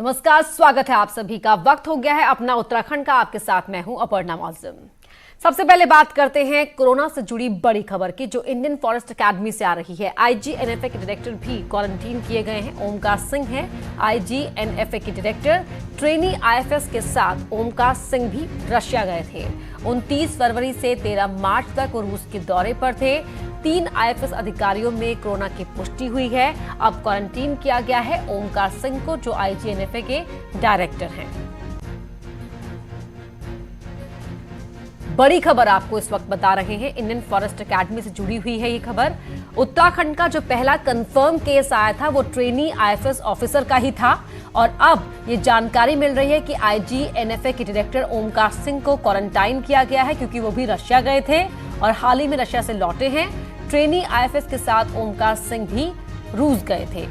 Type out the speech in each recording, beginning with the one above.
नमस्कार, स्वागत है आप सभी का। वक्त हो गया है अपना उत्तराखंड का। आपके साथ मैं हूं अपर्णा मौजम। सबसे पहले बात करते हैं कोरोना से जुड़ी बड़ी खबर की, जो इंडियन फॉरेस्ट एकेडमी से आ रही है। आईजीएनएफए के डायरेक्टर भी क्वारंटीन किए गए हैं। ओमकार सिंह है आईजीएनएफए के डायरेक्टर। ट्रेनी आईएफएस के साथ ओमकार सिंह भी रशिया गए थे। 29 फरवरी से 13 मार्च तक वो रूस के दौरे पर थे। 3 आईएफएस अधिकारियों में कोरोना की पुष्टि हुई है। अब क्वारंटीन किया गया है ओमकार सिंह को, जो आईजीएनएफए के डायरेक्टर हैं। बड़ी खबर आपको इस वक्त बता रहे हैं, इंडियन फॉरेस्ट एकेडमी से जुड़ी हुई है ये खबर। उत्तराखंड का जो पहला कंफर्म केस आया था वो ट्रेनी आईएफएस ऑफिसर का ही था, और अब ये जानकारी मिल रही है कि आईजीएनएफए के डायरेक्टर ओमकार सिंह को क्वारंटाइन किया गया है, क्योंकि वो भी रशिया गए थे और हाल ही में रशिया से लौटे हैं। ट्रेनी आईएफएस के साथ ओमकार सिंह भी रूस गए थे।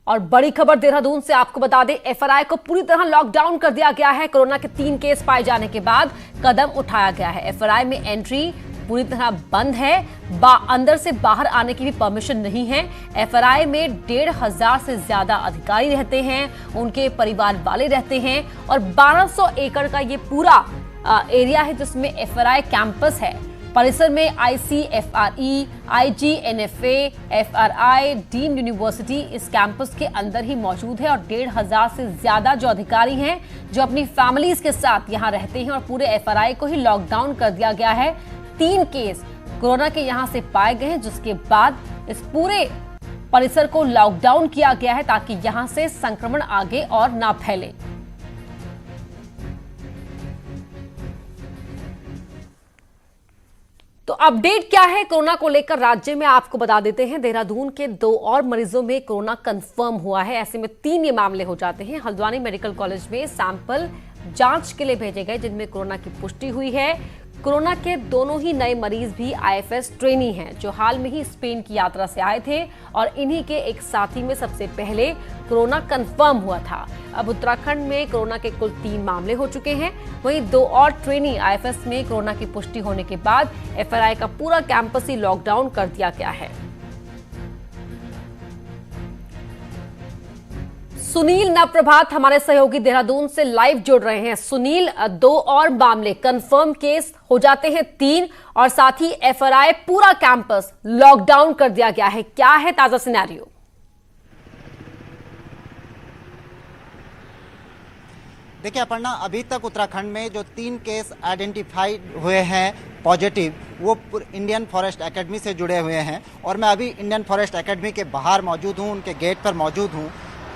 और बड़ी खबर देहरादून से आपको बता दें, एफआरआई को पूरी तरह लॉकडाउन कर दिया गया है। कोरोना के 3 केस पाए जाने के बाद कदम उठाया गया है। एफआरआई में एंट्री पूरी तरह बंद है। अंदर से बाहर आने की भी परमिशन नहीं है। एफआरआई में 1,500 से ज्यादा अधिकारी रहते हैं, उनके परिवार वाले रहते हैं, और 1200 एकड़ का ये पूरा एरिया है जिसमें एफआरआई कैंपस है। परिसर में आईसीएफआरई, आईजीएनएफए, एफआरआई, डीम्ड यूनिवर्सिटी इस कैंपस के अंदर ही मौजूद है, और 1,500 से ज्यादा जो अधिकारी हैं जो अपनी फैमिलीज के साथ यहाँ रहते हैं। और पूरे एफआरआई को ही लॉकडाउन कर दिया गया है। 3 केस कोरोना के यहाँ से पाए गए हैं, जिसके बाद इस पूरे परिसर को लॉकडाउन किया गया है ताकि यहाँ से संक्रमण आगे और ना फैले। तो अपडेट क्या है कोरोना को लेकर राज्य में, आपको बता देते हैं। देहरादून के 2 और मरीजों में कोरोना कंफर्म हुआ है। ऐसे में 3 ये मामले हो जाते हैं। हल्द्वानी मेडिकल कॉलेज में सैंपल जांच के लिए भेजे गए, जिनमें कोरोना की पुष्टि हुई है। कोरोना के दोनों ही नए मरीज भी आईएफएस ट्रेनी हैं, जो हाल में ही स्पेन की यात्रा से आए थे, और इन्हीं के एक साथी में सबसे पहले कोरोना कंफर्म हुआ था। अब उत्तराखंड में कोरोना के कुल 3 मामले हो चुके हैं। वहीं 2 और ट्रेनी आईएफएस में कोरोना की पुष्टि होने के बाद एफआरआई का पूरा कैंपस ही लॉकडाउन कर दिया गया है। सुनील नवप्रभात हमारे सहयोगी देहरादून से लाइव जुड़ रहे हैं। सुनील, 2 और मामले कंफर्म केस हो जाते हैं 3, और साथ ही एफआरआई पूरा कैंपस लॉकडाउन कर दिया गया है। क्या है ताजा सिनेरियो? देखिए अपर्णा, अभी तक उत्तराखंड में जो 3 केस आइडेंटिफाइड हुए हैं पॉजिटिव, वो इंडियन फॉरेस्ट एकेडमी से जुड़े हुए हैं। और मैं अभी इंडियन फॉरेस्ट एकेडमी के बाहर मौजूद हूँ, उनके गेट पर मौजूद हूँ।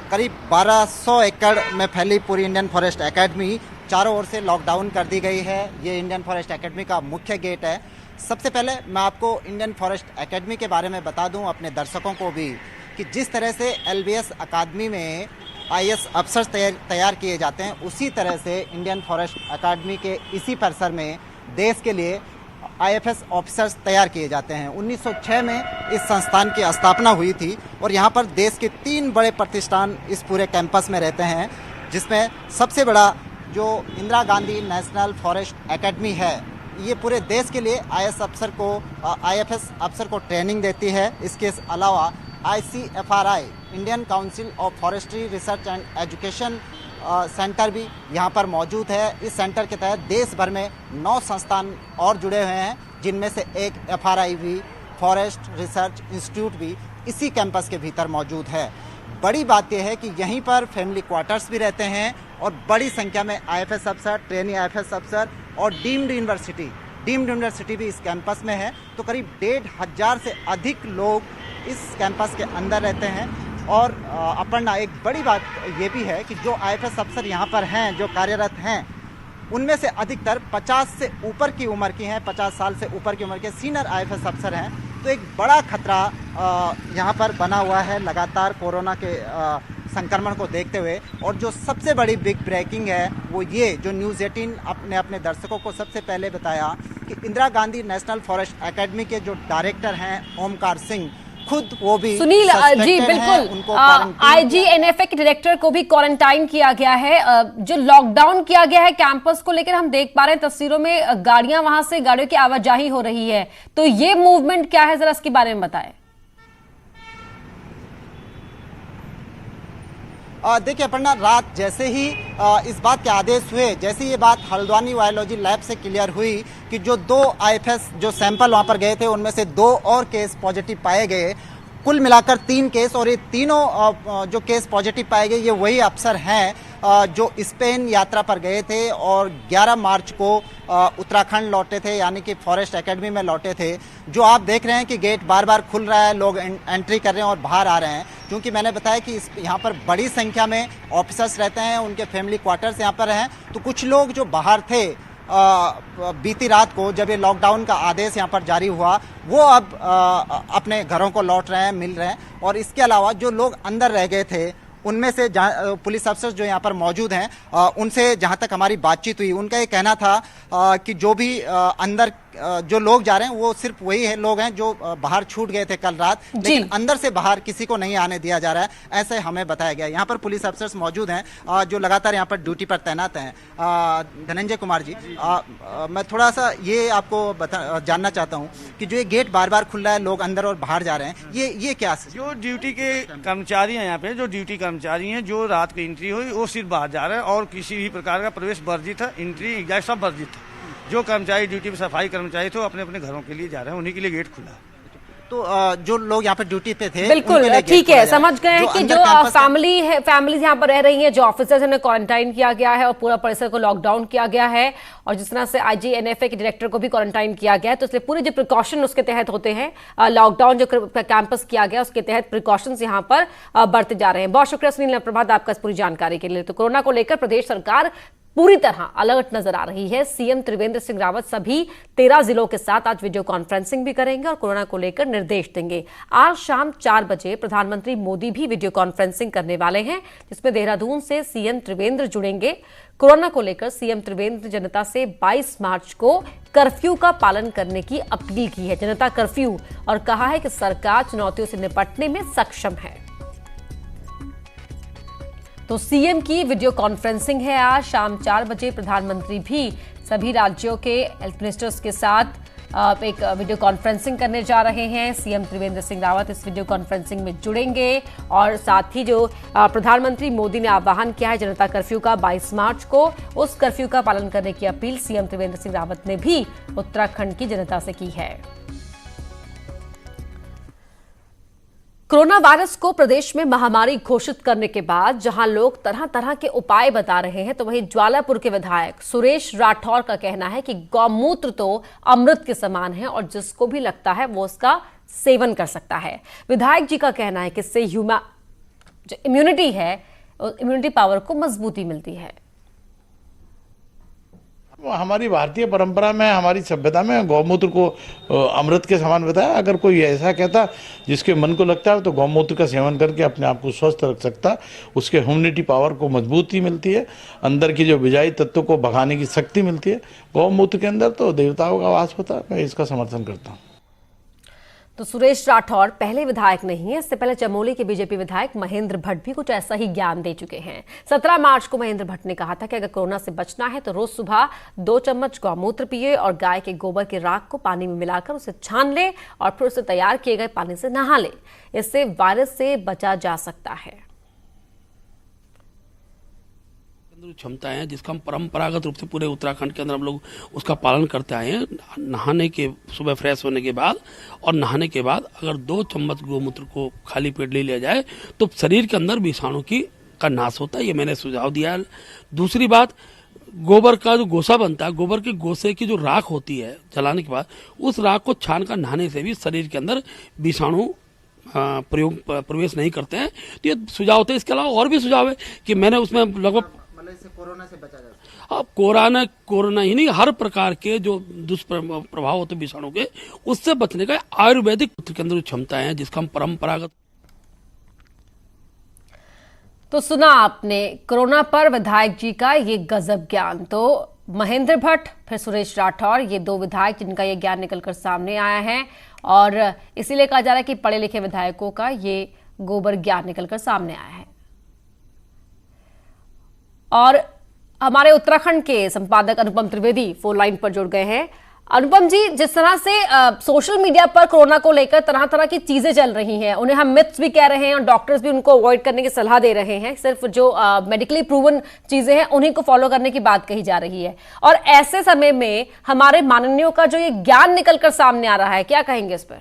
करीब 1200 एकड़ में फैली पूरी इंडियन फॉरेस्ट एकेडमी चारों ओर से लॉकडाउन कर दी गई है। ये इंडियन फॉरेस्ट एकेडमी का मुख्य गेट है। सबसे पहले मैं आपको इंडियन फॉरेस्ट एकेडमी के बारे में बता दूं अपने दर्शकों को भी, कि जिस तरह से एलबीएस अकादमी में आईएएस अफसर तैयार किए जाते हैं, उसी तरह से इंडियन फॉरेस्ट एकेडमी के इसी परिसर में देश के लिए आईएफएस ऑफिसर्स तैयार किए जाते हैं। 1906 में इस संस्थान की स्थापना हुई थी, और यहाँ पर देश के 3 बड़े प्रतिष्ठान इस पूरे कैंपस में रहते हैं, जिसमें सबसे बड़ा जो Indira Gandhi national forest academy है, ये पूरे देश के लिए आईएफएस अफसर को ट्रेनिंग देती है। इसके अलावा ICFRE, Indian council of forestry research and education centre भी यहाँ पर मौजूद है। इस सेंटर के तहत देश भर में 9 संस्थान और जुड़े हुए हैं, जिनमें से एक एफआरआई भी, फॉरेस्ट रिसर्च इंस्टीट्यूट भी इसी कैंपस के भीतर मौजूद है। बड़ी बात यह है कि यहीं पर फैमिली क्वार्टर्स भी रहते हैं, और बड़ी संख्या में आईएफएस अफसर, ट्रेनी आईएफएस अफसर और डीम्ड यूनिवर्सिटी भी इस कैंपस में है। तो करीब 1,500 से अधिक लोग इस कैंपस के अंदर रहते हैं। और अपर्णा, एक बड़ी बात ये भी है कि जो आईएफएस अफसर यहाँ पर हैं, जो कार्यरत हैं, उनमें से अधिकतर 50 से ऊपर की उम्र की हैं, 50 साल से ऊपर की उम्र के सीनियर आईएफएस अफसर हैं। तो एक बड़ा खतरा यहाँ पर बना हुआ है लगातार कोरोना के संक्रमण को देखते हुए। और जो सबसे बड़ी बिग ब्रेकिंग है वो ये, जो न्यूज़ 18 अपने दर्शकों को सबसे पहले बताया कि Indira Gandhi national forest academy के जो डायरेक्टर हैं ओमकार सिंह, खुद वो भी सुनील जी suspected हैं, बिल्कुल उनको quarantine आईजीएनएफए के डायरेक्टर को भी क्वारंटाइन किया गया है। जो लॉकडाउन किया गया है कैंपस को लेकर हम देख पा रहे हैं तस्वीरों में गाड़ियां वहां से गाड़ियों की आवाजाही हो रही है, तो ये मूवमेंट क्या है, जरा इसके बारे में बताएं। देखिए अपर्णा, रात जैसे ही इस बात के आदेश हुए, जैसे ये बात हल्द्वानी वायरोलॉजी लैब से क्लियर हुई कि जो 2 आईएफएस जो सैंपल वहां पर गए थे उनमें से 2 और केस पॉजिटिव पाए गए, कुल मिलाकर 3 केस, और ये तीनों जो केस पॉजिटिव पाए गए ये वही अफसर हैं जो स्पेन यात्रा पर गए थे और 11 मार्च को उत्तराखंड लौटे थे, यानी कि फॉरेस्ट एकेडमी में लौटे थे। जो आप देख रहे हैं कि गेट बार बार खुल रहा है, लोग एंट्री कर रहे हैं और बाहर आ रहे हैं, क्योंकि मैंने बताया कि यहाँ पर बड़ी संख्या में ऑफिसर्स रहते हैं, उनके फैमिली क्वार्टर्स यहाँ पर हैं। तो कुछ लोग जो बाहर थे बीती रात को जब ये लॉकडाउन का आदेश यहाँ पर जारी हुआ, वो अब अपने घरों को लौट रहे हैं, मिल रहे हैं। और इसके अलावा जो लोग अंदर रह गए थे उनमें से पुलिस अफसर जो यहाँ पर मौजूद हैं, उनसे जहाँ तक हमारी बातचीत हुई, उनका ये कहना था कि जो भी अंदर जो लोग जा रहे हैं वो सिर्फ वही है लोग हैं जो बाहर छूट गए थे कल रात, लेकिन अंदर से बाहर किसी को नहीं आने दिया जा रहा है, ऐसे हमें बताया गया। यहाँ पर पुलिस अफसर्स मौजूद हैं जो लगातार यहाँ पर ड्यूटी पर तैनात हैं। धनंजय कुमार जी, मैं थोड़ा सा ये आपको जानना चाहता हूँ कि जो ये गेट बार बार खुल रहा है, लोग अंदर और बाहर जा रहे हैं, ये क्या? जो ड्यूटी के कर्मचारी हैं यहाँ पे, जो ड्यूटी कर्मचारी हैं, जो रात की एंट्री हुई वो सिर्फ बाहर जा रहे हैं और किसी भी प्रकार का प्रवेश वर्जित है, एंट्री एग्जैक्ट सब वर्जित है। जो कर्मचारी ड्यूटी पे सफाई कर्मचारी थे वो अपने अपने घरों के लिए जा रहे हैं, उन्हीं के लिए गेट खुला। तो जो लोग यहाँ पे ड्यूटी पे थे बिल्कुल ठीक है, समझ गए हैं कि जो फैमिलीज यहाँ पर रह रही हैं, जो ऑफिसर्स उन्हें क्वारंटाइन किया गया है और पूरा परिसर को लॉकडाउन किया गया है, और जिस तरह से आईजीएनएफए के डायरेक्टर को भी क्वारंटाइन किया गया है, तो इसलिए पूरे जो प्रिकॉशन उसके तहत होते हैं, लॉकडाउन जो कैंपस किया गया उसके तहत प्रिकॉशंस यहाँ पर बरते जा रहे हैं। बहुत शुक्रिया सुनील प्रभात आपका इस पूरी जानकारी के लिए। तो कोरोना को लेकर प्रदेश सरकार पूरी तरह अलर्ट नजर आ रही है। सीएम त्रिवेंद्र सिंह रावत सभी 13 जिलों के साथ आज वीडियो कॉन्फ्रेंसिंग भी करेंगे और कोरोना को लेकर निर्देश देंगे। आज शाम 4 बजे प्रधानमंत्री मोदी भी वीडियो कॉन्फ्रेंसिंग करने वाले हैं, जिसमें देहरादून से सीएम त्रिवेंद्र जुड़ेंगे। कोरोना को लेकर सीएम त्रिवेंद्र जनता से 22 मार्च को कर्फ्यू का पालन करने की अपील की है, जनता कर्फ्यू, और कहा है कि सरकार चुनौतियों से निपटने में सक्षम है। तो सीएम की वीडियो कॉन्फ्रेंसिंग है आज शाम 4 बजे। प्रधानमंत्री भी सभी राज्यों के हेल्थ मिनिस्टर्स के साथ एक वीडियो कॉन्फ्रेंसिंग करने जा रहे हैं। सीएम त्रिवेंद्र सिंह रावत इस वीडियो कॉन्फ्रेंसिंग में जुड़ेंगे और साथ ही जो प्रधानमंत्री मोदी ने आह्वान किया है जनता कर्फ्यू का 22 मार्च को, उस कर्फ्यू का पालन करने की अपील सीएम त्रिवेंद्र सिंह रावत ने भी उत्तराखंड की जनता से की है। कोरोना वायरस को प्रदेश में महामारी घोषित करने के बाद जहां लोग तरह तरह के उपाय बता रहे हैं, तो वहीं ज्वालापुर के विधायक सुरेश राठौर का कहना है कि गौमूत्र तो अमृत के समान है और जिसको भी लगता है वो उसका सेवन कर सकता है। विधायक जी का कहना है कि इससे जो इम्यूनिटी है, इम्यूनिटी पावर को मजबूती मिलती है। हमारी भारतीय परंपरा में, हमारी सभ्यता में गौमूत्र को अमृत के समान बताया। अगर कोई ऐसा कहता जिसके मन को लगता है तो गौमूत्र का सेवन करके अपने आप को स्वस्थ रख सकता, उसके इम्यूनिटी पावर को मजबूती मिलती है, अंदर की जो बिजाई तत्व को भगाने की शक्ति मिलती है। गौमूत्र के अंदर तो देवताओं का वास होता है, मैं इसका समर्थन करता हूँ। तो सुरेश राठौर पहले विधायक नहीं है, इससे पहले चमोली के बीजेपी विधायक महेंद्र भट्ट भी कुछ ऐसा ही ज्ञान दे चुके हैं। 17 मार्च को महेंद्र भट्ट ने कहा था कि अगर कोरोना से बचना है तो रोज सुबह 2 चम्मच गौमूत्र पिए और गाय के गोबर के राख को पानी में मिलाकर उसे छान ले और फिर उसे तैयार किए गए पानी से नहा ले। इससे वायरस से बचा जा सकता है। क्षमता है जिसका हम परंपरागत रूप से पूरे उत्तराखंड के अंदर हम लोग उसका पालन करते आए हैं। नहाने के सुबह फ्रेश होने के बाद और नहाने के बाद अगर 2 चम्मच गोमूत्र को खाली पेट ले लिया जाए तो शरीर के अंदर विषाणु का नाश होता है। ये मैंने सुझाव दिया है। दूसरी बात, गोबर का जो गोसा बनता है, गोबर के गोसे की जो राख होती है जलाने के बाद, उस राख को छान कर नहाने से भी शरीर के अंदर विषाणु प्रवेश नहीं करते हैं। तो ये सुझाव होते हैं। इसके अलावा और भी सुझाव है कि मैंने उसमें लगभग कोरोना से बचा जाता है। अब कोरोना ही नहीं, हर प्रकार के जो दुष्प्रभाव होते विषाणु के, उससे बचने का आयुर्वेदिक के अंदर क्षमताएं हैं जिसका हम परंपरागत। तो सुना आपने कोरोना पर विधायक जी का ये गजब ज्ञान। तो महेंद्र भट्ट फिर सुरेश राठौर, ये दो विधायक जिनका ये ज्ञान निकलकर सामने आया है और इसीलिए कहा जा रहा है कि पढ़े लिखे विधायकों का ये गोबर ज्ञान निकलकर सामने आया है। और हमारे उत्तराखंड के संपादक अनुपम त्रिवेदी फोन लाइन पर जुड़ गए हैं। अनुपम जी, जिस तरह से सोशल मीडिया पर कोरोना को लेकर तरह तरह की चीजें चल रही हैं, उन्हें हम मिथ्स भी कह रहे हैं और डॉक्टर्स भी उनको अवॉइड करने की सलाह दे रहे हैं, सिर्फ जो मेडिकली प्रूवन चीजें हैं उन्हीं को फॉलो करने की बात कही जा रही है, और ऐसे समय में हमारे माननीयों का जो ये ज्ञान निकलकर सामने आ रहा है, क्या कहेंगे इस पर?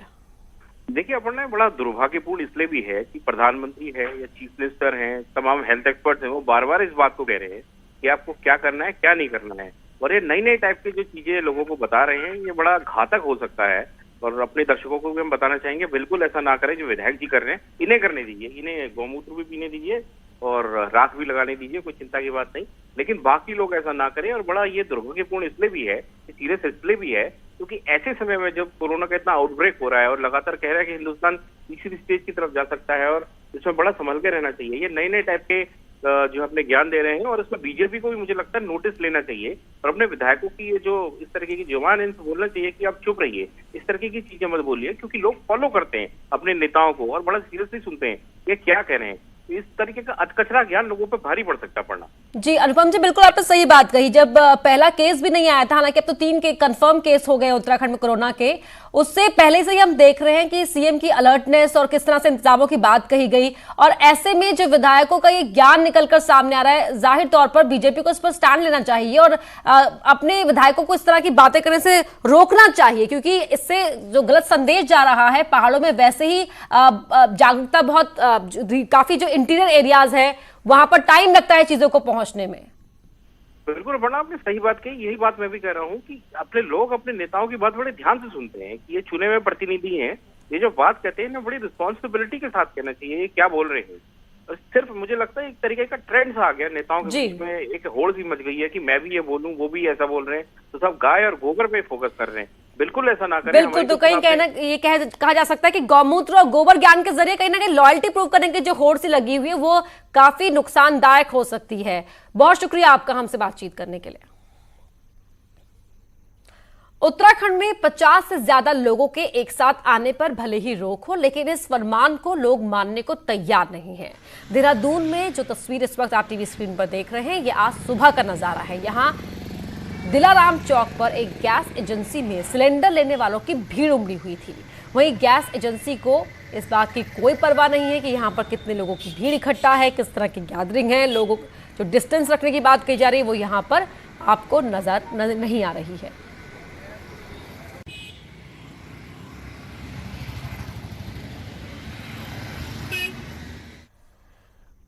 देखिए, अपना बड़ा दुर्भाग्यपूर्ण इसलिए भी है कि प्रधानमंत्री है या चीफ मिनिस्टर हैं, तमाम हेल्थ एक्सपर्ट्स हैं, वो बार बार इस बात को कह रहे हैं कि आपको क्या करना है क्या नहीं करना है, और ये नई नई टाइप की जो चीजें लोगों को बता रहे हैं, ये बड़ा घातक हो सकता है। और अपने दर्शकों को भी हम बताना चाहेंगे, बिल्कुल ऐसा ना करें जो विधायक जी कर रहे हैं, इन्हें करने दीजिए, इन्हें गौमूत्र भी पीने दीजिए और राख भी लगाने दीजिए, कोई चिंता की बात नहीं, लेकिन बाकी लोग ऐसा ना करें। और बड़ा ये दुर्भाग्यपूर्ण इसलिए भी है, सीरियस इसलिए भी है, क्योंकि ऐसे समय में जब कोरोना का इतना आउटब्रेक हो रहा है और लगातार कह रहा है कि हिंदुस्तान तीसरी स्टेज की तरफ जा सकता है, और इसमें बड़ा संभल के रहना चाहिए। ये नए नए टाइप के जो अपने ज्ञान दे रहे हैं, और इसमें बीजेपी को भी मुझे लगता है नोटिस लेना चाहिए और अपने विधायकों की ये जो इस तरीके की जुबान है, इनसे बोलना चाहिए कि आप चुप रहिए, इस तरीके की चीजें मत बोलिए, क्योंकि लोग फॉलो करते हैं अपने नेताओं को और बड़ा सीरियसली सुनते हैं ये क्या कह रहे हैं। इस तरीके का अधकचरा ज्ञान लोगों पे भारी पड़ सकता पड़ना। जी अनुपम जी, बिल्कुल आपने सही बात कही। जब पहला केस भी नहीं आया था, हालांकि अब तो 3 के कंफर्म केस हो गए उत्तराखंड में कोरोना के, उससे पहले से ही हम देख रहे हैं कि सीएम की अलर्टनेस और किस तरह से इंतजामों की बात कही गई, और ऐसे में जो विधायकों का ये ज्ञान निकलकर सामने आ रहा है, जाहिर तौर पर बीजेपी को इस पर स्टैंड लेना चाहिए और अपने विधायकों को इस तरह की बातें करने से रोकना चाहिए, क्योंकि इससे जो गलत संदेश जा रहा है, पहाड़ों में वैसे ही जागरूकता बहुत काफी जो इंटीरियर एरियाज है वहां पर टाइम लगता है चीजों को पहुंचने में। बिल्कुल बड़ा आपने सही बात कही, यही बात मैं भी कह रहा हूँ कि अपने लोग अपने नेताओं की बात बड़े ध्यान से सुनते हैं कि ये चुने हुए प्रतिनिधि हैं, ये जो बात कहते हैं ना बड़ी रिस्पॉन्सिबिलिटी के साथ कहना चाहिए ये क्या बोल रहे हैं। और सिर्फ मुझे लगता है एक तरीके का ट्रेंड सा आ गया नेताओं के बीच में, एक होड़ सी मच गई है कि मैं भी ये बोलूं वो भी ऐसा बोल रहे हैं, तो सब गाय और गोबर पे फोकस कर रहे हैं। बिल्कुल ऐसा ना करें। बिल्कुल, तो कहीं कहा जा सकता है कि गौमूत्र और गोबर ज्ञान के जरिए कहीं ना कहीं लॉयल्टी प्रूव करने की जो होड़ सी लगी हुई है वो काफी नुकसानदायक हो सकती है। बहुत शुक्रिया आपका हमसे बातचीत करने के लिए। उत्तराखंड में 50 से ज्यादा लोगों के एक साथ आने पर भले ही रोक हो, लेकिन इस फरमान को लोग मानने को तैयार नहीं हैं। देहरादून में जो तस्वीर इस वक्त आप टीवी स्क्रीन पर देख रहे हैं, ये आज सुबह का नजारा है। यहाँ दिलाराम चौक पर एक गैस एजेंसी में सिलेंडर लेने वालों की भीड़ उमड़ी हुई थी। वहीं गैस एजेंसी को इस बात की कोई परवाह नहीं है कि यहाँ पर कितने लोगों की भीड़ इकट्ठा है, किस तरह की गैदरिंग है। लोगों जो डिस्टेंस रखने की बात कही जा रही है वो यहाँ पर आपको नजर नहीं आ रही है।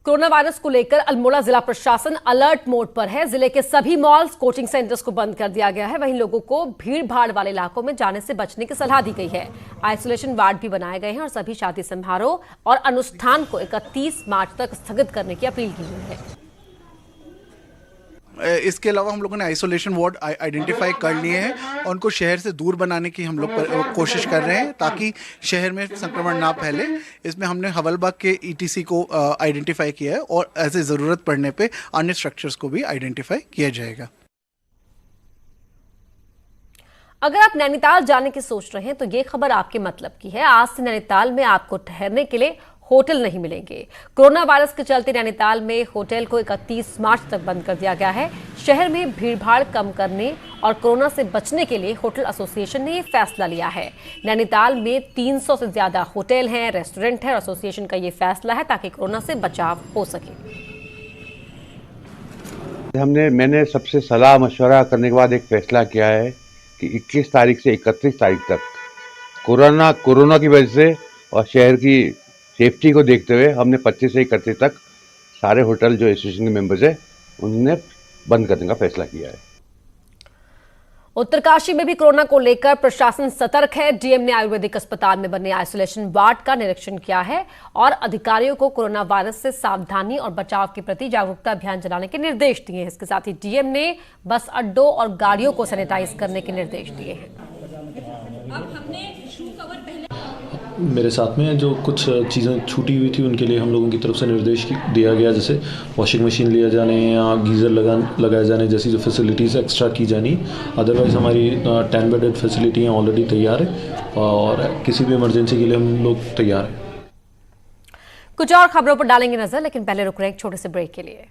कोरोना वायरस को लेकर अल्मोड़ा जिला प्रशासन अलर्ट मोड पर है। जिले के सभी मॉल्स, कोचिंग सेंटर्स को बंद कर दिया गया है। वहीं लोगों को भीड़ भाड़ वाले इलाकों में जाने से बचने की सलाह दी गई है। आइसोलेशन वार्ड भी बनाए गए हैं और सभी शादी समारोह और अनुष्ठान को 31 मार्च तक स्थगित करने की अपील की गई है। इसके अलावा हम लोगों ने आइसोलेशन वार्ड आइडेंटिफाई कर लिए हैं और उनको शहर से दूर बनाने की हम लोग कोशिश कर रहे हैं ताकि शहर में संक्रमण ना फैले। इसमें हमने हवलबाग के ईटीसी को आइडेंटिफाई किया है और ऐसे ज़रूरत पड़ने पे अन्य स्ट्रक्चर्स को भी आइडेंटिफाई किया जाएगा। अगर आप नैनीताल जाने की सोच रहे हैं तो ये खबर आपके मतलब की है। आज से नैनीताल में आपको ठहरने के लिए होटल नहीं मिलेंगे। कोरोना वायरस के चलते नैनीताल में होटल को 31 मार्च तक बंद कर दिया गया है। शहर में भीड़भाड़ कम करने और कोरोना से बचने के लिए होटल एसोसिएशन ने ये फैसला लिया है। नैनीताल में 300 से ज्यादा होटल हैं, रेस्टोरेंट है और एसोसिएशन का ये फैसला है ताकि कोरोना से बचाव हो सके। मैंने सबसे सलाह मशवरा करने के बाद एक फैसला किया है कि 21 तारीख से 31 तारीख तक कोरोना की वजह से और शहर की सेफ्टी को देखते हुए हमने 25 से 31 तक सारे होटल जो एसोसिएशन के मेंबर्स हैं उन्होंने बंद करने का फैसला किया है। उत्तरकाशी में भी कोरोना को लेकर प्रशासन सतर्क है। डीएम ने आयुर्वेदिक अस्पताल में बने आइसोलेशन वार्ड का निरीक्षण किया है और अधिकारियों को कोरोना वायरस से सावधानी और बचाव के प्रति जागरूकता अभियान चलाने के निर्देश दिए हैं। इसके साथ ही डीएम ने बस अड्डों और गाड़ियों को सैनिटाइज करने के निर्देश दिए हैं। मेरे साथ में जो कुछ चीज़ें छूटी हुई थी उनके लिए हम लोगों की तरफ से निर्देश दिया गया, जैसे वॉशिंग मशीन लिया जाने या गीज़र लगाए जाने जैसी जो फैसिलिटीज़ एक्स्ट्रा की जानी। अदरवाइज़ हमारी 10 बेडेड फैसिलिटियाँ ऑलरेडी तैयार है और किसी भी इमरजेंसी के लिए हम लोग तैयार हैं। कुछ और खबरों पर डालेंगे नजर, लेकिन पहले रुक रहे हैं एक छोटे से ब्रेक के लिए।